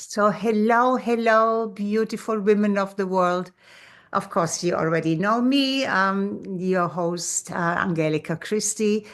So, hello, hello, beautiful women of the world. Of course, you already know me, your host, Angelika Christie,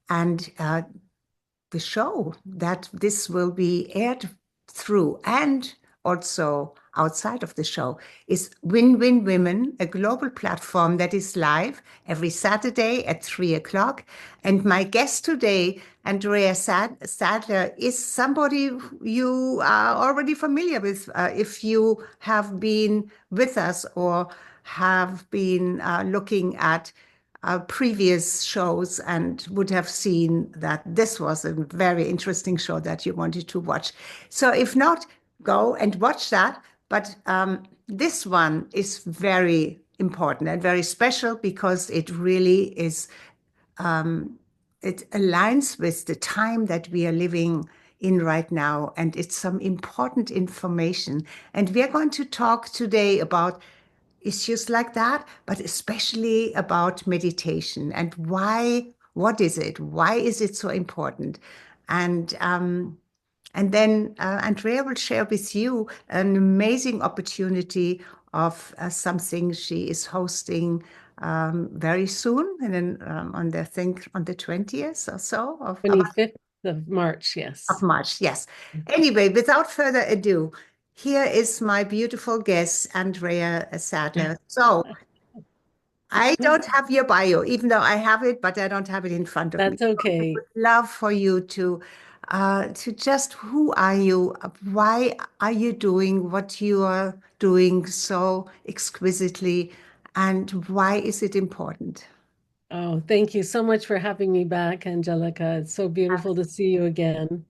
and the show that this will be aired through and also outside of the show is Win-Win Women, a global platform that is live every Saturday at 3 o'clock. And my guest today, Andrea Sadler, is somebody you are already familiar with if you have been with us or have been looking at previous shows and would have seen that this was a very interesting show that you wanted to watch. So if not, go and watch that. But this one is very important and very special because it really is, it aligns with the time that we are living in right now. And it's some important information. And we are going to talk today about issues like that, but especially about meditation and why, what is it? Why is it so important? And then Andrea will share with you an amazing opportunity of something she is hosting very soon, and then on the I think on the 20th or so of 25th of March, yes. March. Yes. Anyway, without further ado, here is my beautiful guest, Andrea Sadler. So I don't have your bio, even though I have it, but I don't have it in front of me. That's okay. Love for you to just who are you? Why are you doing what you are doing so exquisitely? And why is it important? Oh, thank you so much for having me back, Angelica. It's so beautiful to see you again.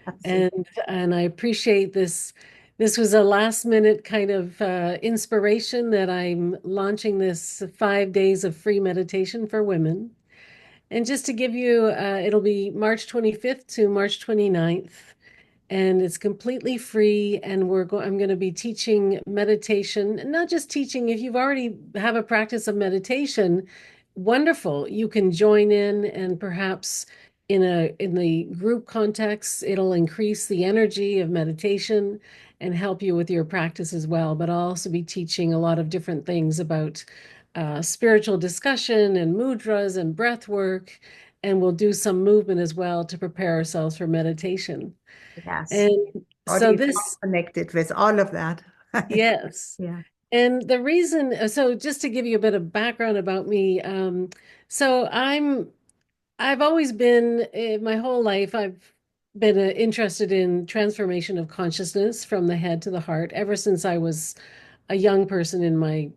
Absolutely. And I appreciate this. This was a last minute kind of inspiration that I'm launching this 5 days of free meditation for women. And just to give you, it'll be March 25th to March 29th. And it's completely free. And I'm going to be teaching meditation, and not just teaching. If you've already have a practice of meditation, wonderful. You can join in, and perhaps in the group context, it'll increase the energy of meditation and help you with your practice as well. But I'll also be teaching a lot of different things about spiritual discussion and mudras and breath work. And we'll do some movement as well to prepare ourselves for meditation. Yes. And Body so is all this, connected with all of that. yes. Yeah. And the reason, so just to give you a bit of background about me, so I've always been, my whole life, I've been interested in transformation of consciousness from the head to the heart ever since I was a young person in my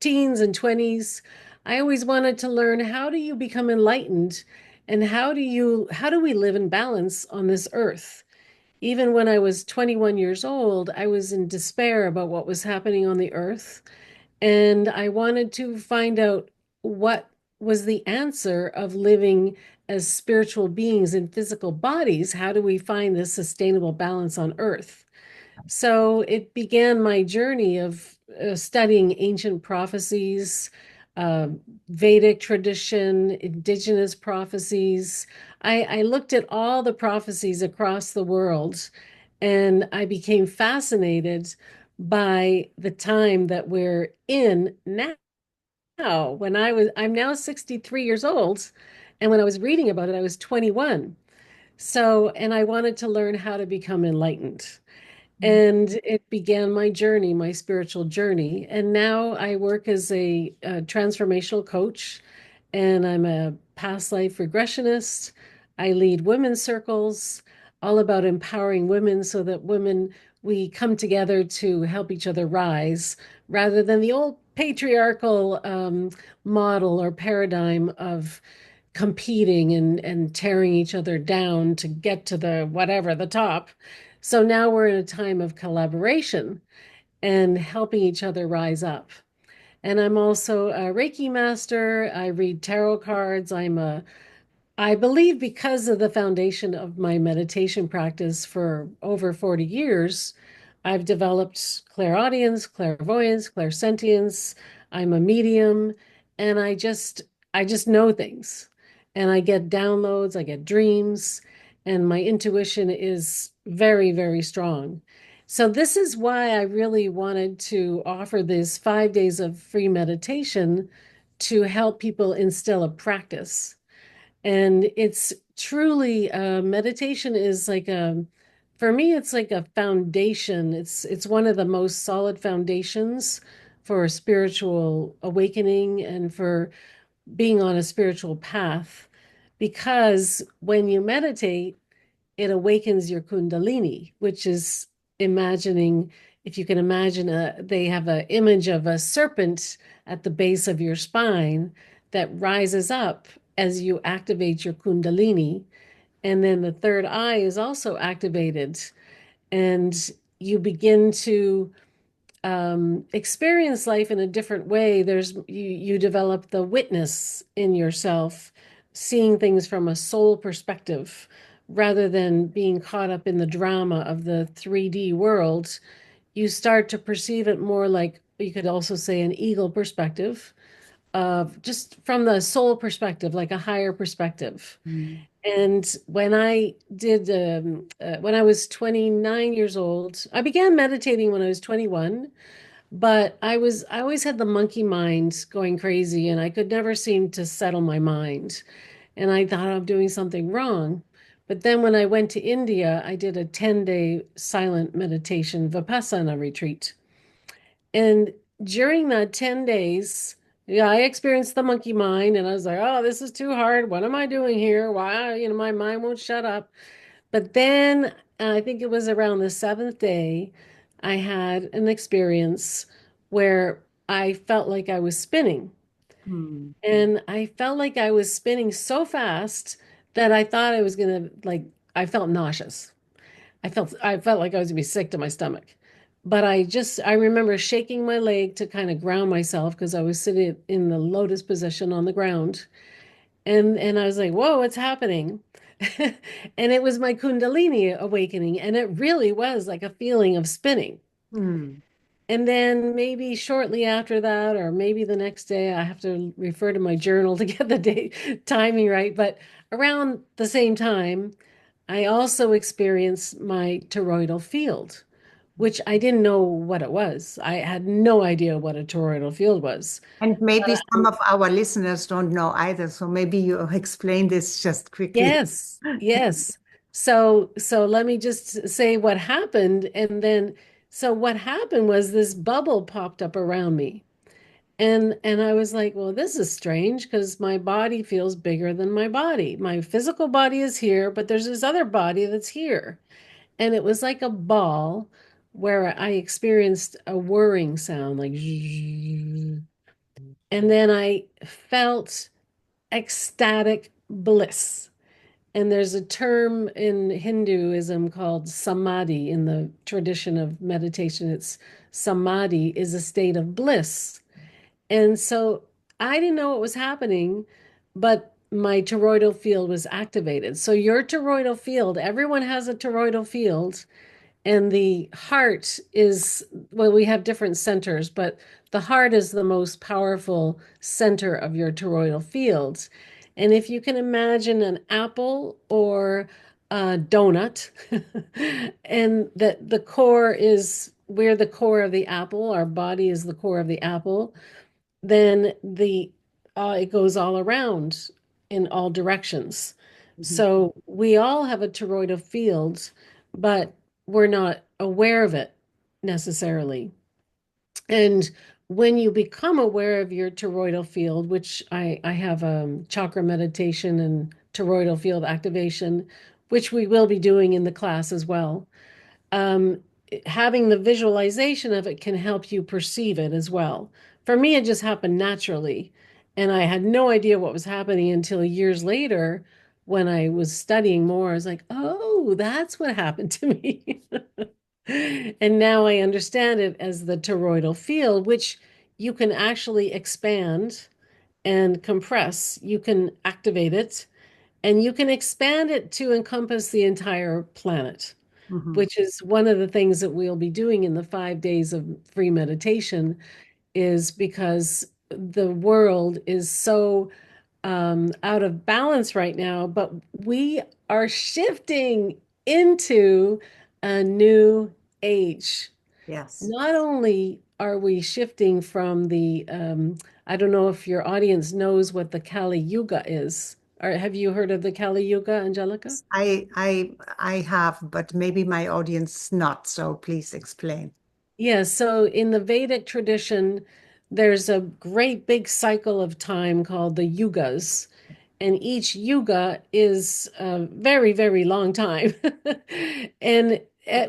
teens and 20s. I always wanted to learn, how do you become enlightened, and how do we live in balance on this earth? Even when I was 21 years old, I was in despair about what was happening on the earth. And I wanted to find out what was the answer of living as spiritual beings in physical bodies. How do we find this sustainable balance on earth? So it began my journey of studying ancient prophecies, uh, Vedic tradition, indigenous prophecies. I looked at all the prophecies across the world, and I became fascinated by the time that we're in now. I'm now 63 years old, and when I was reading about it, I was 21. So, and I wanted to learn how to become enlightened. And it began my journey, my spiritual journey. And now I work as a transformational coach, and I'm a past life regressionist. I lead women's circles, all about empowering women so that we come together to help each other rise rather than the old patriarchal model or paradigm of competing and tearing each other down to get to the whatever, the top. So now we're in a time of collaboration and helping each other rise up. And I'm also a Reiki master. I read tarot cards. I believe, because of the foundation of my meditation practice for over 40 years, I've developed clairaudience, clairvoyance, clairsentience. I'm a medium, and I just know things. And I get downloads, I get dreams, and my intuition is very, very strong. So this is why I really wanted to offer this 5 days of free meditation to help people instill a practice. And it's truly meditation is like a for me it's like a foundation. It's one of the most solid foundations for spiritual awakening and for being on a spiritual path because when you meditate it awakens your kundalini, which is imagining, if you can imagine, they have an image of a serpent at the base of your spine that rises up as you activate your kundalini. And then the third eye is also activated, and you begin to experience life in a different way. You develop the witness in yourself, seeing things from a soul perspective rather than being caught up in the drama of the 3D world. You start to perceive it more like you could also say an eagle perspective of just from the soul perspective, like a higher perspective. Mm. And when I was 29 years old, I began meditating when I was 21, but I always had the monkey mind going crazy and I could never seem to settle my mind. And I thought I'm doing something wrong. But then when I went to India, I did a 10-day silent meditation Vipassana retreat. And during that 10 days, yeah, I experienced the monkey mind and I was like, oh, this is too hard. What am I doing here? Why, my mind won't shut up. But then I think it was around the seventh day, I had an experience where I felt like I was spinning. Mm. And I felt like I was spinning so fast that I thought I was gonna I felt nauseous. I felt like I was gonna be sick to my stomach. But I remember shaking my leg to kind of ground myself because I was sitting in the lotus position on the ground. And I was like, whoa, what's happening? And it was my Kundalini awakening. And it really was like a feeling of spinning. Mm. And then maybe shortly after that, or maybe the next day, I have to refer to my journal to get the day timing right. But around the same time, I also experienced my toroidal field, which I didn't know what it was. I had no idea what a toroidal field was. And maybe some of our listeners don't know either. So maybe you explain this just quickly. Yes, yes. So let me just say what happened, and then so what happened was this bubble popped up around me. And I was like, well, this is strange because my body feels bigger than my body. My physical body is here, but there's this other body that's here. And it was like a ball where I experienced a whirring sound, like zzzz. And then I felt ecstatic bliss. And there's a term in Hinduism called samadhi in the tradition of meditation. It's samadhi is a state of bliss. And so I didn't know what was happening, but my toroidal field was activated. So your toroidal field, everyone has a toroidal field, and the heart is, well, we have different centers, but the heart is the most powerful center of your toroidal field. And if you can imagine an apple or a donut, and that the core is, we're the core of the apple, our body is the core of the apple, then the it goes all around in all directions. Mhm. So we all have a toroidal field, but we're not aware of it necessarily. And when you become aware of your toroidal field, which I have chakra meditation and toroidal field activation, which we will be doing in the class as well, um, having the visualization of it can help you perceive it as well. For me, it just happened naturally. And I had no idea what was happening until years later when I was studying more. I was like, oh, that's what happened to me. And now I understand it as the toroidal field, which you can actually expand and compress. You can activate it and you can expand it to encompass the entire planet, Mhm. which is one of the things that we'll be doing in the 5 days of free meditation, is because the world is so out of balance right now, but we are shifting into a new age. Yes. Not only are we shifting from I don't know if your audience knows what the Kali Yuga is. Or have you heard of the Kali Yuga, Angelica? I have, but maybe my audience not, so please explain. Yes, so in the Vedic tradition, there's a great big cycle of time called the yugas, and each yuga is a very, very long time. And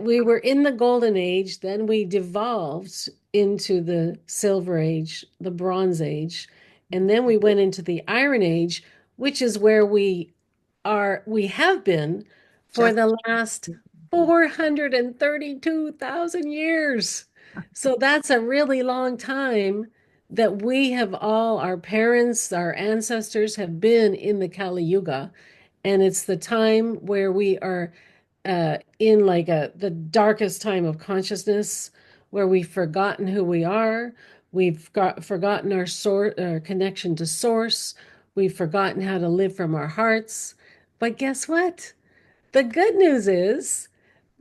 we were in the golden age, then we devolved into the silver age, the bronze age, and then we went into the iron age, which is where we have been for Just the last 432,000 years. So that's a really long time that we have our parents, our ancestors have been in the Kali Yuga. And it's the time where we are in like the darkest time of consciousness, where we've forgotten who we are. Forgotten our connection to source. We've forgotten how to live from our hearts. But guess what? The good news is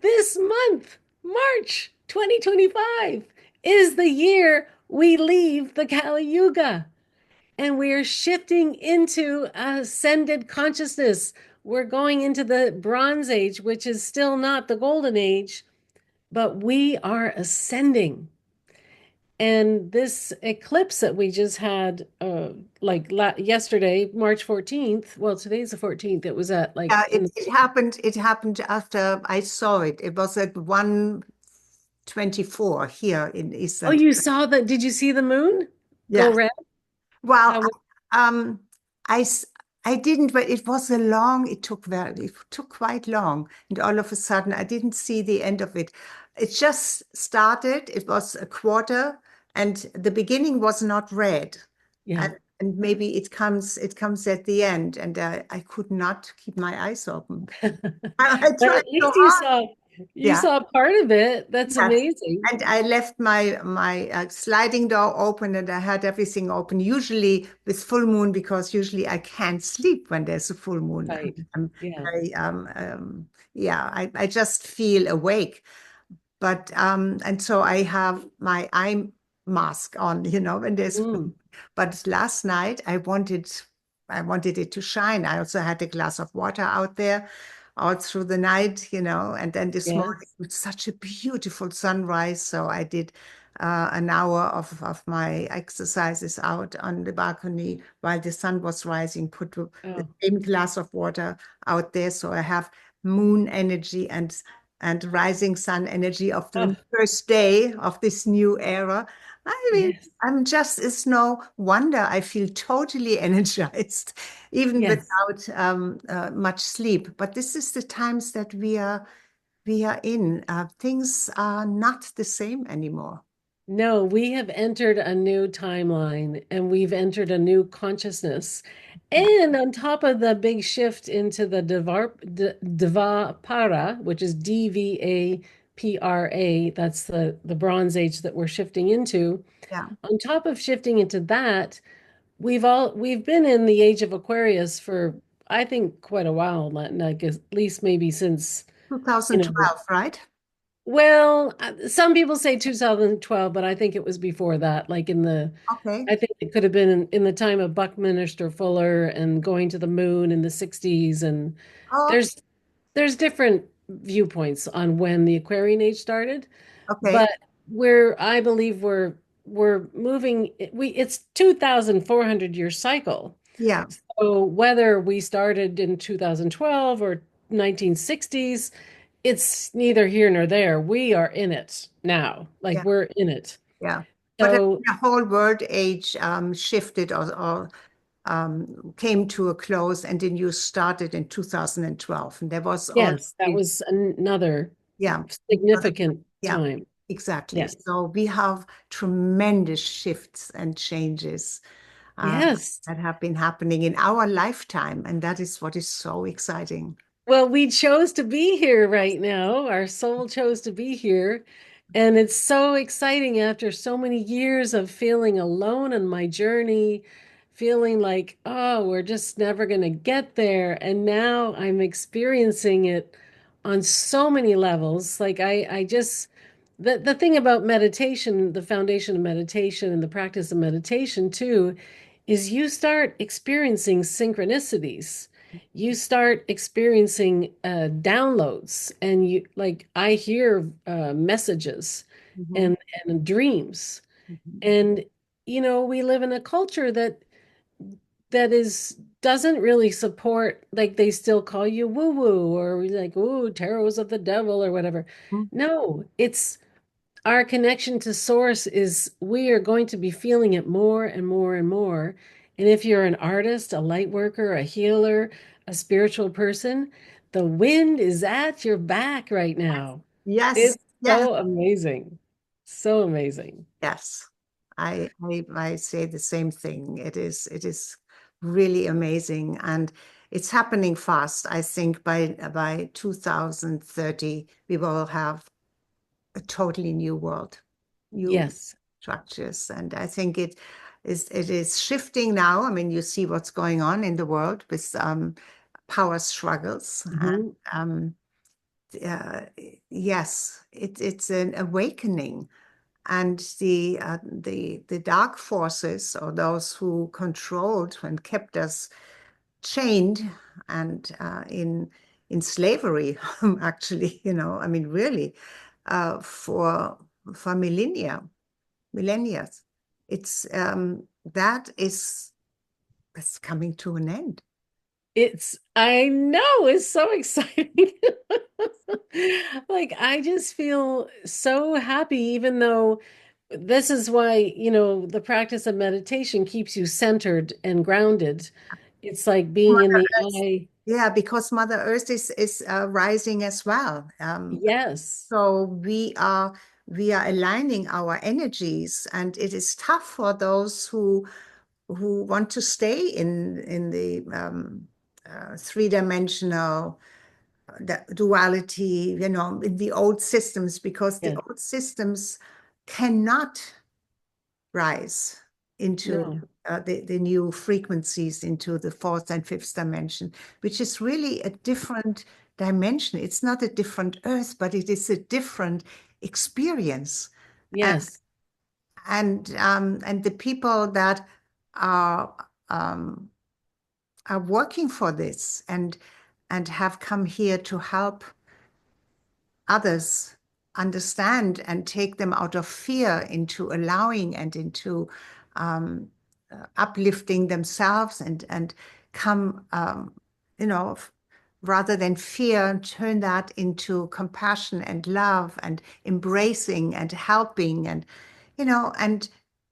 this month, March 2025, is the year we leave the Kali Yuga and we're shifting into ascended consciousness. We're going into the Bronze Age, which is still not the Golden Age, but we are ascending. And this eclipse that we just had, yesterday, March 14th, well, today's the 14th, it was at yeah, like in, it happened after I saw it. It was at 1:24 here in oh, Eastern. you saw that? Did you see the moon go Yes. red? Well, How, um, I s- I didn't, but it was a long, it took quite long. And all of a sudden, I didn't see the end of it. It just started, it was a quarter, and the beginning was not red. yeah. And maybe it comes at the end, and I could not keep my eyes open. I But tried at so least hard. you Yeah. saw part of it. That's Yes. amazing. And I left my sliding door open and I had everything open, usually with full moon, because usually I can't sleep when there's a full moon. Right. I'm Yeah. very, yeah, I just feel awake. But and so I have my eye mask on, when there's, Mm, but last night I wanted it to shine. I also had a glass of water out there all through the night, and then this morning yes. it's such a beautiful sunrise. So I did an hour of my exercises out on the balcony while the sun was rising, put the Oh, same glass of water out there. So I have moon energy and rising sun energy of the oh, first day of this new era. I mean, yes. it's no wonder I feel totally energized, even Yes. without much sleep. But this is the times that we are in. Things are not the same anymore. No, we have entered a new timeline and we've entered a new consciousness. Yeah, And on top of the big shift into the Dvapara, which is Dvapra, that's the Bronze Age that we're shifting into. yeah. On top of shifting into that, we've been in the age of Aquarius for I think quite a while, like at least maybe since, you know, 2012, right? well, some people say 2012, but I think it was before that, Okay. I think it could have been in the time of Buckminster Fuller and going to the moon in the 60s. And Oh, there's there's different viewpoints on when the Aquarian age started, okay. but I believe we're moving, it's 2,400 year cycle. Yeah, So whether we started in 2012 or 1960s, it's neither here nor there. We are in it now. Like yeah, we're in it. yeah. But So the whole world age shifted or came to a close, and the news started in 2012. And there was yes, that already, was another yeah, significant yeah, time. exactly. Yes. So we have tremendous shifts and changes uh, Yes. that have been happening in our lifetime, and that is what is so exciting. Well, we chose to be here right now. Our soul chose to be here. And it's so exciting after so many years of feeling alone in my journey, feeling like, oh, we're just never going to get there. And now I'm experiencing it on so many levels. Like I just the thing about meditation, the foundation of meditation and the practice of meditation too, is you start experiencing synchronicities. You start experiencing downloads, and you like I hear messages Mhm. and dreams. Mhm. And we live in a culture that doesn't really support, like they still call you woo woo or like, ooh, tarot's of the devil or whatever. Mhm. No, it's our connection to source is we are going to be feeling it more and more and more. And if you're an artist, a light worker, a healer, a spiritual person, the wind is at your back right now. Yes, It's yes, so amazing. So amazing. yes. I say the same thing. It is really amazing, and it's happening fast. I think by 2030 we will have a totally new world, new Yes. structures, and I think it is shifting now. I mean, you see what's going on in the world with power struggles, and Mhm. uh, yes, it's an awakening. And the dark forces, or those who controlled and kept us chained and in slavery, actually, I mean, really, for millennia, that is that's coming to an end. I know, it's so exciting. Like, I just feel so happy, even though this is why, the practice of meditation keeps you centered and grounded. It's like being in Mother the Earth, eye. yeah, because Mother Earth is rising as well. Yes, So we are aligning our energies, and it is tough for those who want to stay in the three-dimensional duality, in the old systems, because the yes, old systems cannot rise into no, the new frequencies, into the fourth and fifth dimension, which is really a different dimension. It's not a different earth, but it is a different experience. And yes, and the people that are um, are working for this and have come here to help others understand and take them out of fear into allowing and into uplifting themselves and come, rather than fear, turn that into compassion and love and embracing and helping and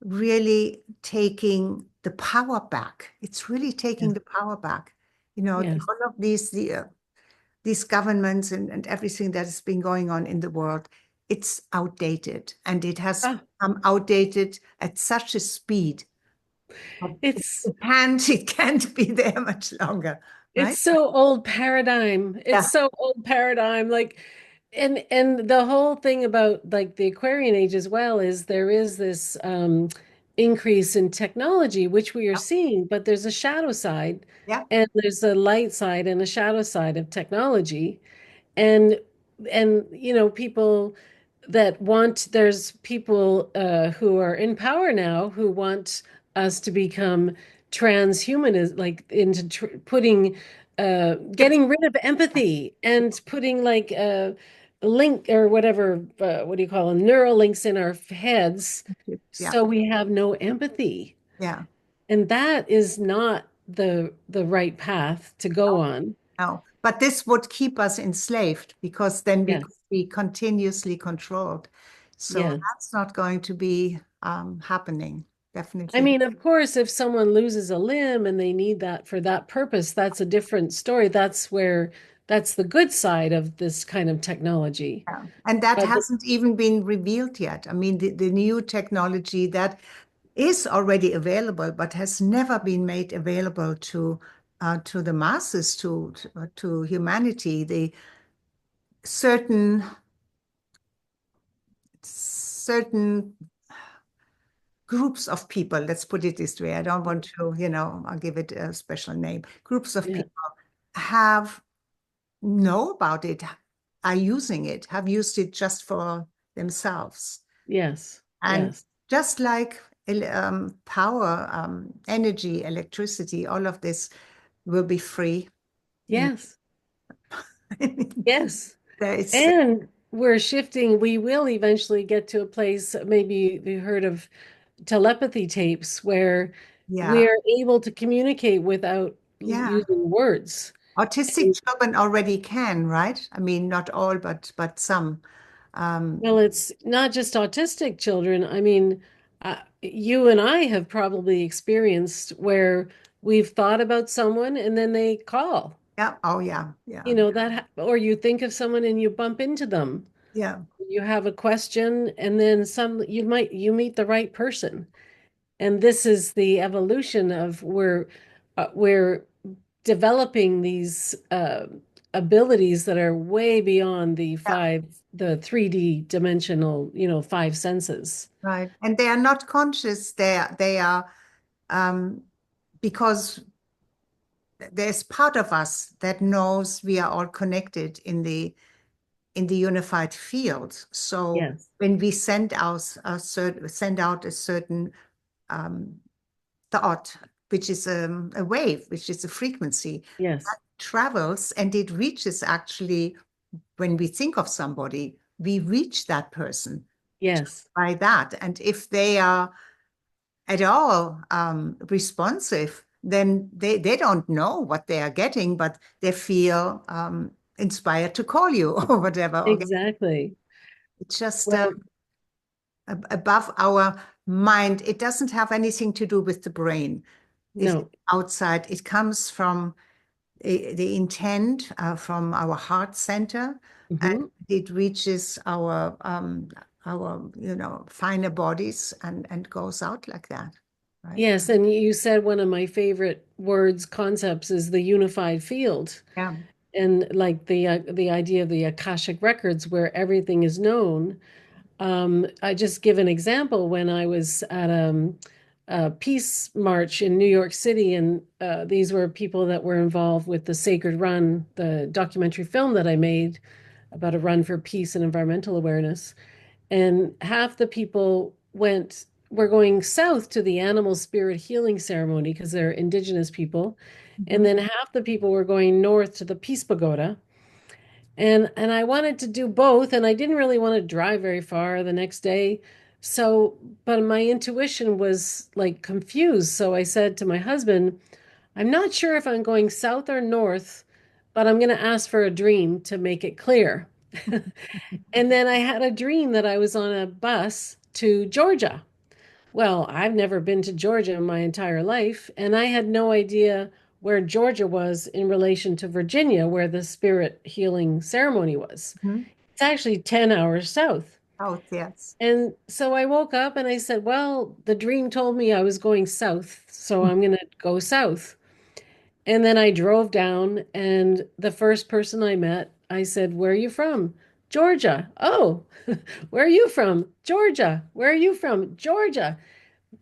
really taking the power back. It's really yes, taking the power back. yes. All of these governments and everything that has been going on in the world, it's outdated, and it has Oh, become outdated at such a speed. But It it's it can't, it can't be there much longer, It's right? so old paradigm. It's Yeah, so old paradigm. Like, and the whole thing about like the Aquarian age as well is there is this increase in technology, which we are seeing, but there's a shadow side yeah, and there's a light side and a shadow side of technology. And people that want there's people who are in power now who want us to become transhumanist, like into putting Chips, getting rid of empathy and putting like a link or whatever, what do you call them, neural links in our heads yeah, so we have no empathy. yeah. And that is not the right path to go No, on. no. But this would keep us enslaved, because then we could Yes. be continuously controlled. So Yes. that's not going to be happening. I Definitely. mean, of course, if someone loses a limb and they need that for that purpose, that's a different story. That's the good side of this kind of technology. Yeah. And that But hasn't even been revealed yet. I mean, the new technology that is already available, but has never been made available to the masses, to humanity. The certain groups of people, let's put it this way. I don't want to, I'll give it a special name. Groups of yeah, people have know about it, are using it, have used it just for themselves. Yes. And Yes. just like power, energy, electricity, all of this will be free. You Yes. know, Yes. there is, And we're shifting. We will eventually get to a place, maybe you heard of telepathy tapes, where yeah, we're able to communicate without yeah. using words. Autistic And, children already can, right? I mean, not all, but some. Um, well, it's not just autistic children. I mean, you and I have probably experienced where we've thought about someone and then they call. yeah. Oh, yeah, yeah, You know that, or you think of someone and you bump into them. yeah. You have a question, and then you meet the right person. And this is the evolution of where we're developing these abilities that are way beyond the 3D dimensional, five senses. Right. And they are not conscious. They are um, because there's part of us that knows we are all connected in the unified field. So Yes, when we send out a certain um, thought, which is a wave, which is a frequency, that yes, travels and it reaches actually when we think of somebody, we reach that person yes, by that. And if they are at all responsive, then they don't know what they are getting, but they feel inspired to call you or whatever. Okay. exactly. It's just Well, above our mind. It doesn't have anything to do with the brain. It's no. outside. It comes from the intent from our heart center, and Hmm. it reaches our finer bodies and goes out like that, right? Yes, and you said one of my favorite words, concepts is the unified field. Yeah. And like the idea of the Akashic records where everything is known. I just give an example when I was at a peace march in New York City, and these were people that were involved with the Sacred Run, the documentary film that I made about a run for peace and environmental awareness. And half the people were going south to the animal spirit healing ceremony because they're indigenous people. And Mhm. then half the people were going north to the Peace Pagoda. And I wanted to do both, and I didn't really want to drive very far the next day. So, but my intuition was like confused. So I said to my husband, I'm not sure if I'm going south or north, but I'm going to ask for a dream to make it clear. And then I had a dream that I was on a bus to Georgia. Well, I've never been to Georgia in my entire life, and I had no idea where Georgia was in relation to Virginia, where the spirit healing ceremony was. Mhm. It's actually 10 hours south. Oh, yes. And so I woke up and I said, well, the dream told me I was going south, so I'm going to go south. And then I drove down, and the first person I met, I said, where are you from? Georgia. Oh, where are you from? Georgia. Where are you from? Georgia.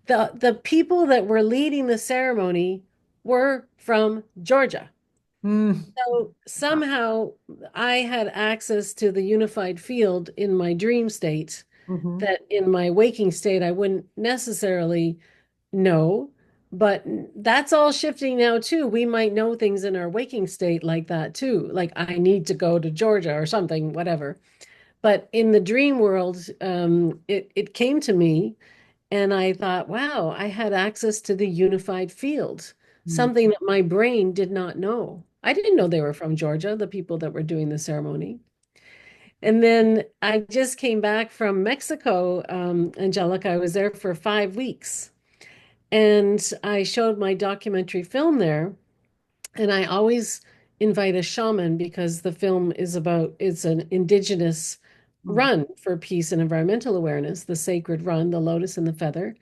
The people that were leading the ceremony were from Georgia. Mm. So somehow I had access to the unified field in my dream state Mhm. that in my waking state I wouldn't necessarily know. But that's all shifting now too. We might know things in our waking state like that too. Like I need to go to Georgia or something, whatever. But in the dream world, it came to me, and I thought, wow, I had access to the unified field, Mm. something that my brain did not know. I didn't know they were from Georgia, the people that were doing the ceremony. And then I just came back from Mexico, Angelica. I was there for 5 weeks. And I showed my documentary film there. And I always invite a shaman because the film it's an indigenous Mm. run for peace and environmental awareness, the sacred run, the lotus and the feather.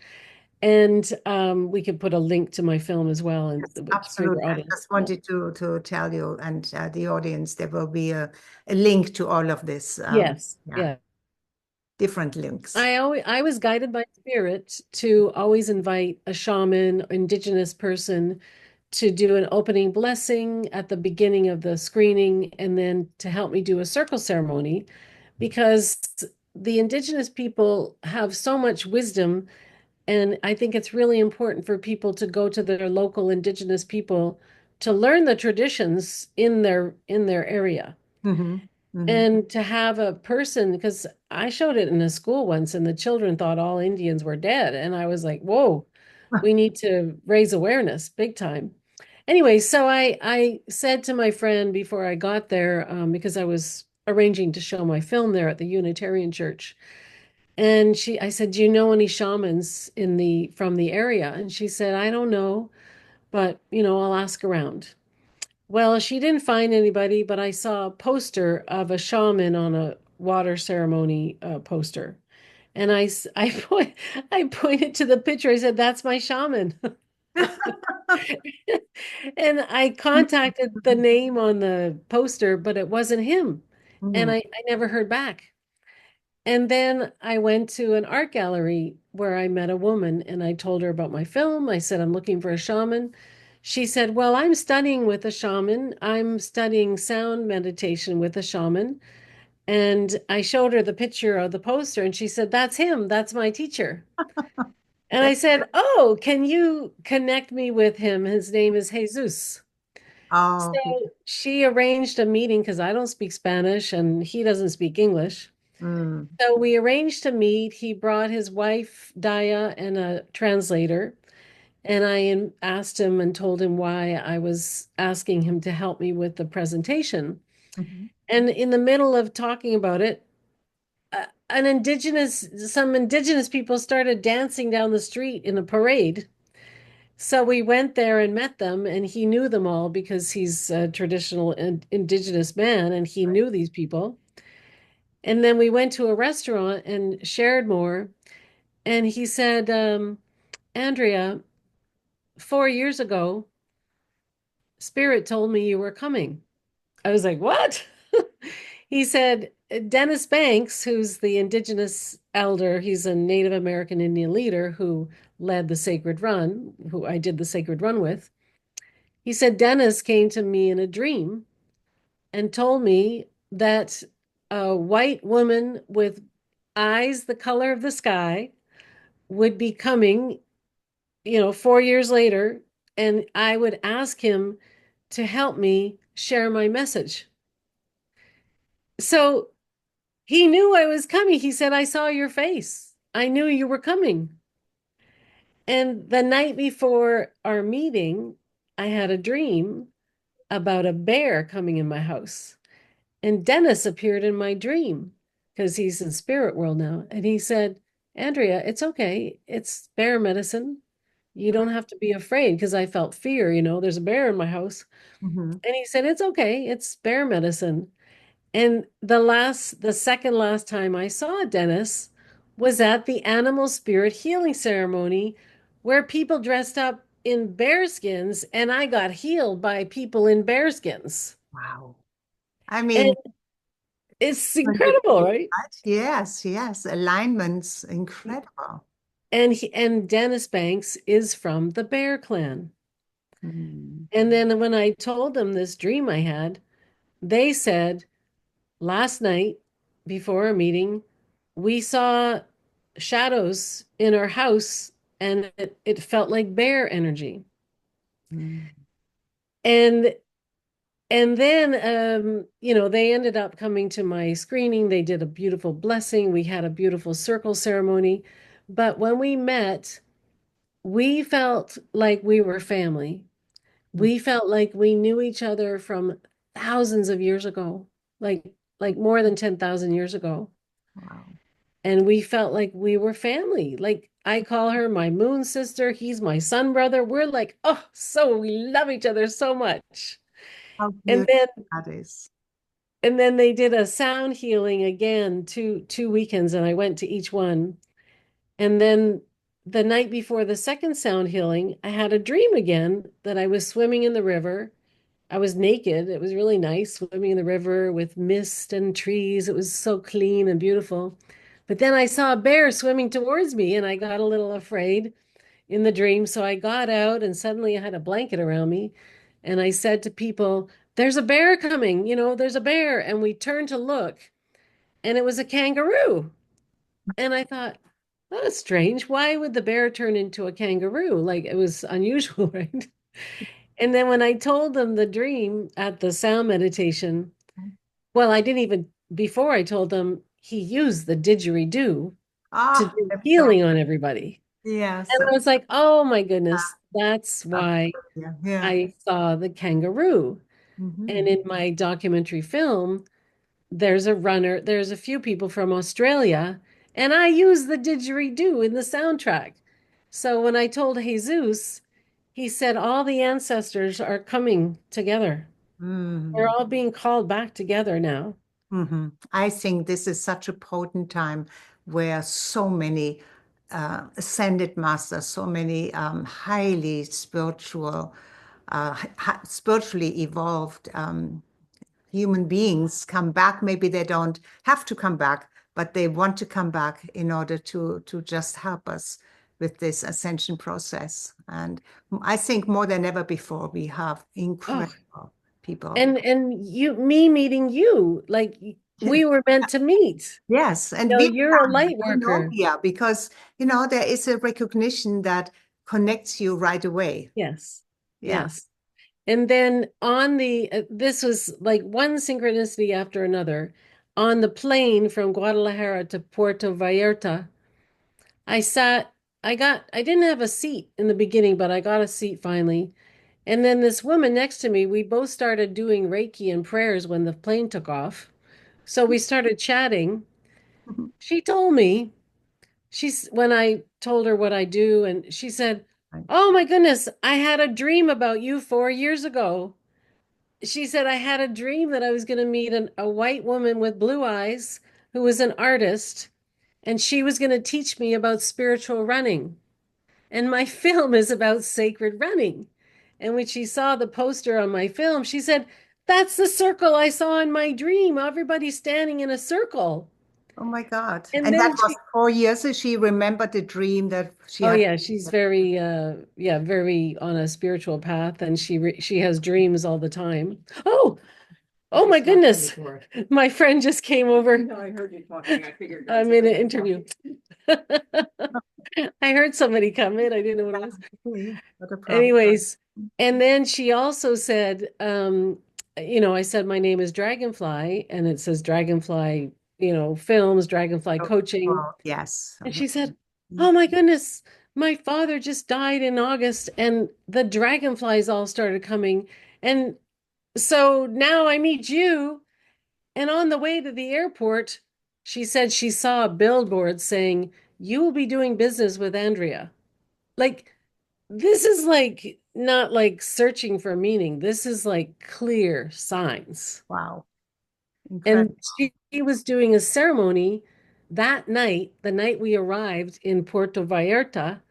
And we could put a link to my film as well, and Yes, for your absolutely. I audience. just Yeah. wanted to tell you and the audience there will be a link to all of this. Yes. Yeah, Yeah. different links. I was guided by spirit to always invite a shaman, indigenous person to do an opening blessing at the beginning of the screening and then to help me do a circle ceremony because the indigenous people have so much wisdom, and I think it's really important for people to go to their local indigenous people to learn the traditions in their area. Mm-hmm. Mm-hmm. And to have a person, because I showed it in a school once and the children thought all Indians were dead. And I was like, whoa, we need to raise awareness big time. Anyway, so I said to my friend before I got there, because I was arranging to show my film there at the Unitarian Church, and I said, "Do you know any shamans in the from the area?" And she said, "I don't know, but I'll ask around." Well, she didn't find anybody, but I saw a poster of a shaman on a water ceremony poster. And I pointed to the picture. I said, "That's my shaman." And I contacted the name on the poster, but it wasn't him. And Mm-hmm. I never heard back. And then I went to an art gallery where I met a woman and I told her about my film. I said, "I'm looking for a shaman." She said, "Well, I'm studying with a shaman. I'm studying sound meditation with a shaman." And I showed her the picture of the poster and she said, "That's him. That's my teacher." And I said, "Oh, can you connect me with him? His name is Jesus." Oh, So she arranged a meeting because I don't speak Spanish and he doesn't speak English. mm, So we arranged to meet. He brought his wife, Daya, and a translator. And asked him and told him why I was asking him to help me with the presentation. mhm. And in the middle of talking about it, some indigenous people started dancing down the street in a parade. So we went there and met them, and he knew them all because he's a traditional indigenous man and he knew these people. And then we went to a restaurant and shared more. And he said, "Andrea, 4 years ago, Spirit told me you were coming." I was like, "What?" He said, "Dennis Banks, who's the indigenous elder, he's a Native American Indian leader who led the Sacred Run, who I did the Sacred Run with." He said, "Dennis came to me in a dream and told me that a white woman with eyes the color of the sky would be coming 4 years later, and I would ask him to help me share my message." So he knew I was coming. He said, "I saw your face. I knew you were coming." And the night before our meeting, I had a dream about a bear coming in my house. And Dennis appeared in my dream because he's in spirit world now. And he said, "Andrea, it's okay. It's bear medicine. You don't have to be afraid," because I felt fear, there's a bear in my house. Mhm. And he said, "It's okay. It's bear medicine." And the second last time I saw Dennis was at the animal spirit healing ceremony where people dressed up in bear skins and I got healed by people in bear skins. Wow. I And mean, it's hundred incredible, right? percent. Yes, yes. Alignment's incredible. And Dennis Banks is from the Bear Clan. Mm. And then when I told them this dream I had, they said, "Last night before our meeting, we saw shadows in our house and it felt like bear energy." Mm. And then they ended up coming to my screening. They did a beautiful blessing. We had a beautiful circle ceremony. But when we met, we felt like we were family. Mm. We felt like we knew each other from thousands of years ago, like more than 10,000 years ago. Wow. And we felt like we were family. Like I call her my moon sister, he's my sun brother. We're like, oh, so we love each other so much. How And beautiful then that is. they did a sound healing again two weekends and I went to each one. And then the night before the second sound healing, I had a dream again that I was swimming in the river. I was naked. It was really nice swimming in the river with mist and trees. It was so clean and beautiful. But then I saw a bear swimming towards me and I got a little afraid in the dream. So I got out and suddenly I had a blanket around me. And I said to people, there's a bear coming, there's a bear. And we turned to look, and it was a kangaroo. And I thought, oh, that's strange. Why would the bear turn into a kangaroo? Like it was unusual, right? And then when I told them the dream at the sound meditation, well, I didn't even, before I told them, he used the didgeridoo to Ah, do that's so, healing on everybody. yes. And I was like, oh my goodness, that's why Yeah, yeah. I saw the kangaroo. And Hmm. in my documentary film, there's a few people from Australia, and I use the didgeridoo in the soundtrack. So when I told Jesus, he said all the ancestors are coming together. They're Hmm. all being called back together now. Hmm. I think this is such a potent time where so many ascended masters, so many highly spiritual, spiritually evolved human beings come back. Maybe they don't have to come back, but they want to come back in order to just help us with this ascension process. And I think more than ever before, we have Oh, incredible people. and me meeting you, like we were meant to meet. Yes, and You know, we you're a can, light I know, worker. yeah, because there is a recognition that connects you right away. Yes. Yeah. Yes. And then this was like one synchronicity after another. On the plane from Guadalajara to Puerto Vallarta, I sat, I didn't have a seat in the beginning, but I got a seat finally. And then this woman next to me, we both started doing Reiki and prayers when the plane took off. So we started chatting. She told me, when I told her what I do, and she said, oh my goodness, I had a dream about you 4 years ago. She said, I had a dream that I was going to meet a white woman with blue eyes who was an artist, and she was going to teach me about spiritual running. And my film is about sacred running. And when she saw the poster on my film, she said, that's the circle I saw in my dream. Everybody's standing in a circle. Oh my God. And And that then was 4 years. So she remembered the dream that she oh had. yeah, she's very very on a spiritual path, and she has dreams all the time. Oh my goodness. My friend just came over. No, I heard you talking. I figured I'm in an interview. I heard somebody come in. I didn't know what it was. Not a problem. Anyways, and then she also said, I said my name is Dragonfly, and it says Dragonfly, films, Dragonfly Oh, coaching. well, yes. And she said, oh my goodness, my father just died in August, and the dragonflies all started coming. And so now I meet you. And on the way to the airport, she said she saw a billboard saying, you will be doing business with Andrea. Like, this is like not like searching for meaning. This is like clear signs. Wow. And Incredible. she was doing a ceremony that night, the night we arrived in Puerto Vallarta.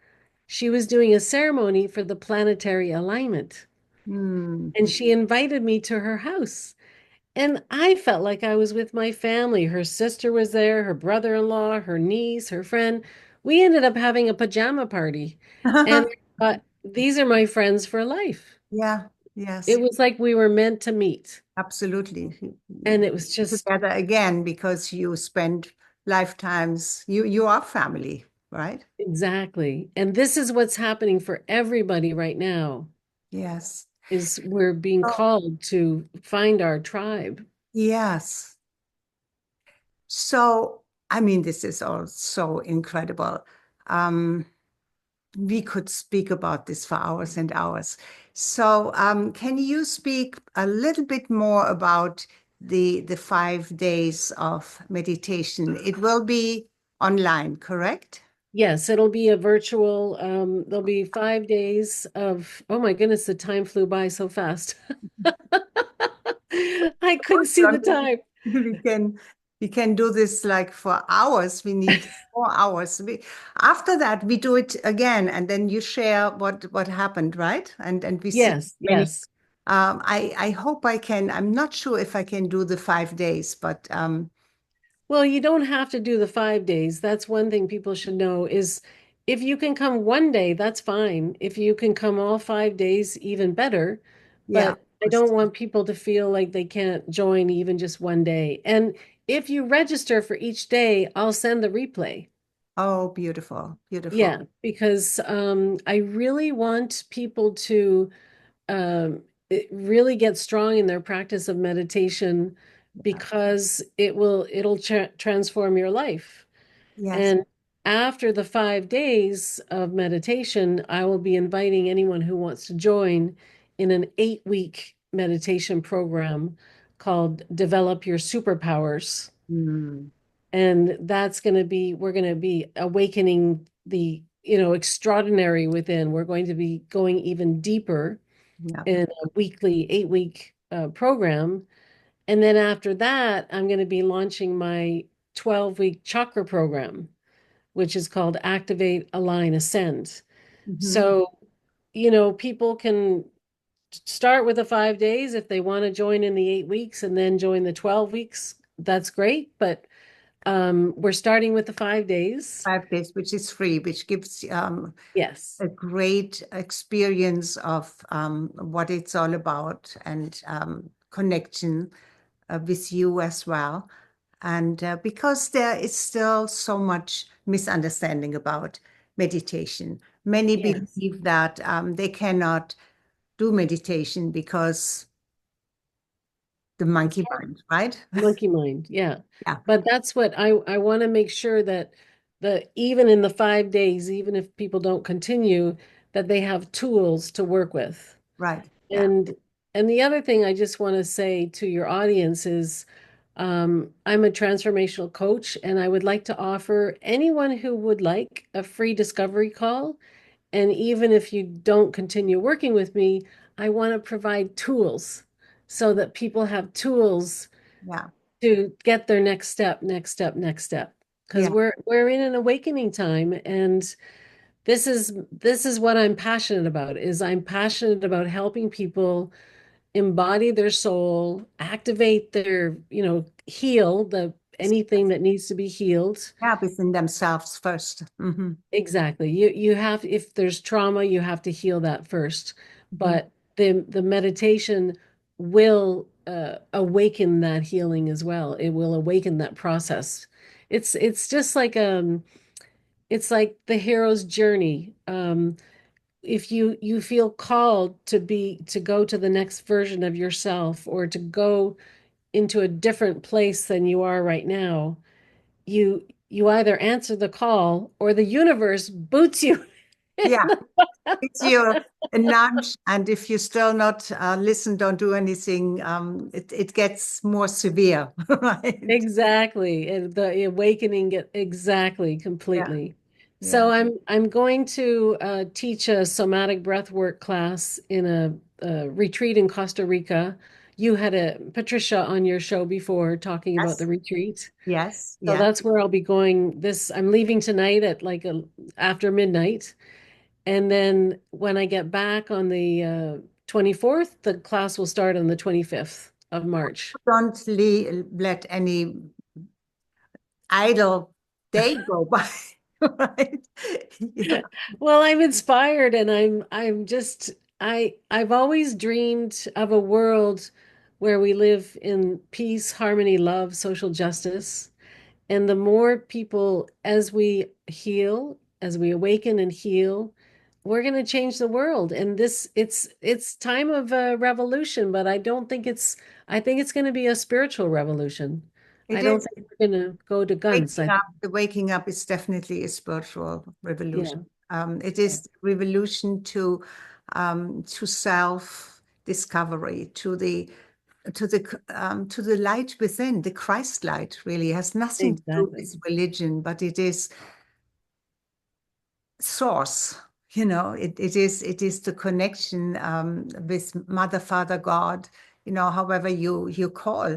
She was doing a ceremony for the planetary alignment. Hmm. And she invited me to her house. And I felt like I was with my family. Her sister was there, her brother-in-law, her niece, her friend. We ended up having a pajama party. And these are my friends for life. Yeah, It yes, was like we were meant to meet. absolutely. And it was just Together again because you spend lifetimes, you are family, right? exactly. And this is what's happening for everybody right now, Yes. is we're being Oh, called to find our tribe. yes. So, I mean, this is all so incredible. Um, we could speak about this for hours and hours. So, can you speak a little bit more about the 5 days of meditation? It will be online, correct? Yes, it'll be a virtual, there'll be 5 days of, oh my goodness, the time flew by so fast. I couldn't see the time. We can we can do this like for hours. We need 4 hours. After that, we do it again, and then you share what happened, right? And we see Yes, many. yes. I hope I can. I'm not sure if I can do the 5 days, but Well, you don't have to do the 5 days. That's one thing people should know is if you can come one day, that's fine. If you can come all 5 days, even better. Yeah. But I don't want people to feel like they can't join even just one day. And if you register for each day, I'll send the replay. Oh, beautiful, beautiful. Yeah, because I really want people to really get strong in their practice of meditation Yeah. because it'll transform your life. Yes. And after the 5 days of meditation, I will be inviting anyone who wants to join in an 8-week meditation program called Develop Your Superpowers. Mm, And that's going to be, we're going to be awakening the, extraordinary within. We're going to be going even deeper yeah. in a weekly 8-week program. And then after that, I'm going to be launching my 12-week chakra program, which is called Activate, Align, Ascend. Hmm. So, people can start with the 5 days if they want to join in the 8 weeks and then join the 12 weeks. That's great. But we're starting with the 5 days. 5 days, which is free, which gives Yes. a great experience of what it's all about and connection with you as well. And because there is still so much misunderstanding about meditation, many Yes. believe that they cannot do meditation because the It's monkey hard. mind, right? Monkey mind. Yeah. Yeah, But that's what I want to make sure that even in the 5 days, even if people don't continue, that they have tools to work with. right. Yeah. And the other thing I just want to say to your audience is I'm a transformational coach, and I would like to offer anyone who would like a free discovery call. And even if you don't continue working with me, I want to provide tools so that people have tools Yeah. to get their next step, next step, next step. Because Yeah. we're in an awakening time, and this is what I'm passionate about, is I'm passionate about helping people embody their soul, activate their, heal anything that needs to be healed. Yeah, within themselves first. Hmm. Exactly. You have, if there's trauma, you have to heal that first. Hmm. But the meditation will awaken that healing as well. It will awaken that process. It's just like it's like the hero's journey. If you feel called to go to the next version of yourself, or to go into a different place than you are right now, you either answer the call or the universe boots you. Yeah, it's your a nudge, and if you still not listen, don't do anything, it gets more severe, right? Exactly. And the awakening exactly, Yeah, completely. yeah. So I'm going to teach a somatic breathwork class in a retreat in Costa Rica. You had a Patricia on your show before talking about the Yes, retreat. yes, So yes. that's where I'll be going. I'm leaving tonight at like after midnight. And then when I get back on the 24th, the class will start on the 25th of March. Don't let any idle day go by, right? Yeah, Well, I'm inspired, and I'm just I've always dreamed of a world where we live in peace, harmony, love, social justice. And the more people, as we heal, as we awaken and heal, we're going to change the world. And it's time of a revolution, but I think it's going to be a spiritual revolution. I it don't is. think we're going to go to guns. Waking up, the waking up is definitely a spiritual revolution. Yeah, It yeah, is revolution to self discovery, to the light within. The Christ light really has nothing to do exactly. with religion, but it is source. You know, it is the connection with Mother, Father, God. You know, however you call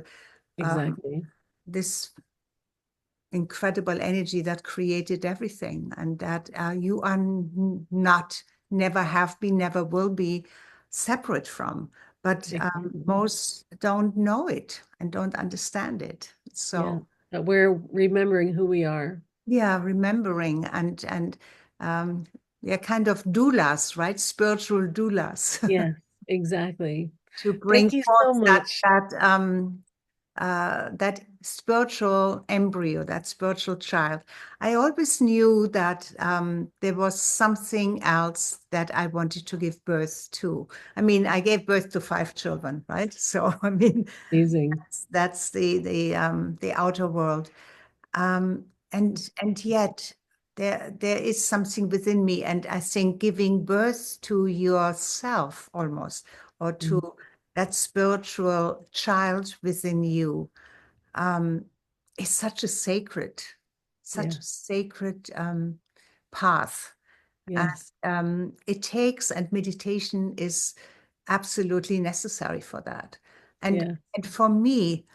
Exactly. this incredible energy that created everything, and that you are not, never have been, never will be separate from. But Exactly. most don't know it and don't understand it. Yeah. So But we're remembering who we are. yeah, remembering and um, they're kind of doulas, right? Spiritual doulas Yes, exactly. to bring Thank you so forth much. that spiritual embryo, that spiritual child. I always knew that there was something else that I wanted to give birth to. I mean, I gave birth to 5 children, right? So I mean, Amazing. that's the outer world. Um, and yet there is something within me, and I think giving birth to yourself almost, or to Mm. that spiritual child within you, um, is such Yeah. a sacred path. And Yes. it takes, and meditation is absolutely necessary for that. And Yeah. and for me,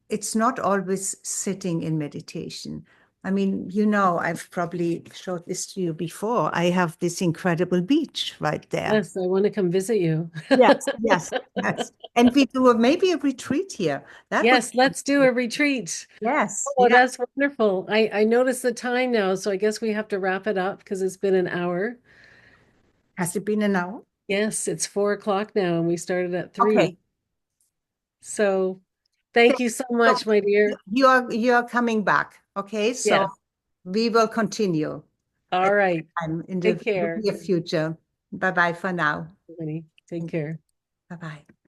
it's not always sitting in meditation. I mean, I've probably showed this to you before. I have this incredible beach right there. Yes, I want to come visit you. Yes, yes, yes. And we do maybe a retreat here. That would Yes, let's do a retreat. yes, Oh, yeah. that's wonderful. I noticed the time now, so I guess we have to wrap it up because it's been an hour. Has it been an hour? Yes, it's 4 o'clock now, and we started at Okay. 3. So thank you so So much, my dear. you're coming back. Okay, so Yes. we will continue All at right. time in Take the care, near future. Bye bye for now. Winnie. Take care. Bye bye.